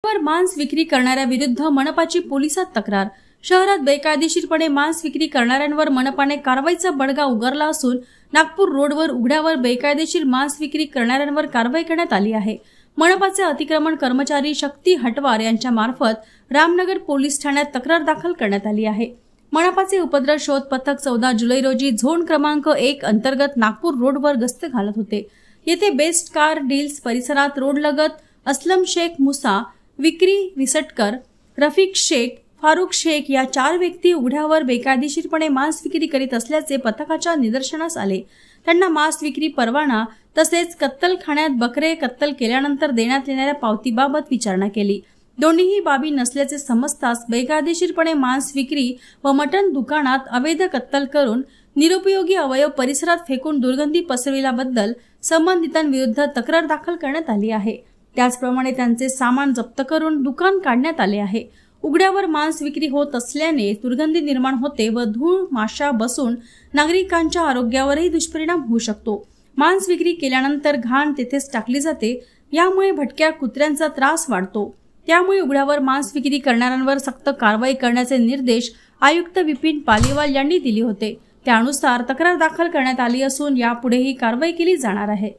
वर मांस विक्री करणाऱ्या विरुद्ध मनपाची पोलिसात तक्रार। शहरात बेकायदेशीरपणे मांस विक्री करणाऱ्यांवर मनपाने कारवाईचा बडगा उगारला असून नागपूर रोडवर उघड्यावर बेकायदेशीर मांस विक्री करणाऱ्यांवर कारवाई करण्यात आली आहे। मनपाचे अतिक्रमण कर्मचारी शक्ती हटवार यांच्या मार्फत रामनगर पोलीस ठाण्यात तक्रार दाखल करण्यात आली आहे। मनपाचे उपद्रव शोध पथक 14 जुलै रोजी झोन क्रमांक 1 अंतर्गत नागपूर रोडवर गस्त घालत होते। येथे बेस्ट कार डील्स परिसरात रोडलगत असलम शेख मुसा, विक्री विसटकर, रफिक शेख, फारुख शेख या 4 व्यक्ती उघड्यावर बेकायदेशीरपणे मांस विक्री करीत असल्याचे पथकाच्या निदर्शनास आले। त्यांना मांस विक्री परवाना तसेच कत्तलखान्यात बकरे कत्तल केल्यानंतर देण्यात येणाऱ्या पावतीबाबत विचारणा केली। दोन्हीही बाबी नसल्याचे समजताच बेकायदेशीरपणे मांस विक्री व मटण दुकानात अवैध कत्तल करून निरुपयोगी अवयव परिसरात फेकून दुर्गंधी पसरविल्याबद्दल संबंधितांविरुद्ध तक्रार दाखल करण्यात आली आहे। त्याचप्रमाणे त्यांचे सामान जप्त करून दुकान काढण्यात आले आहे। उघड्यावर मांस विक्री होत असल्याने दुर्गंधी निर्माण होते व धूळ माशा बसून नागरिकांच्या आरोग्यावरही दुष्परिणाम होऊ शकतो। मांस विक्री केल्यानंतर घाण तेथेच टाकली जाते, यामुळे भटक्या कुत्र्यांचा त्रास वाढतो। त्यामुळे उघड्यावर मांस विक्री करणाऱ्यांवर सक्त कारवाई करण्याचे निर्देश आयुक्त विपिन पालीवाल यांनी दिले होते। त्यानुसार तक्रार दाखल करण्यात आली असून यापुढेही कारवाई केली जाणार आहे।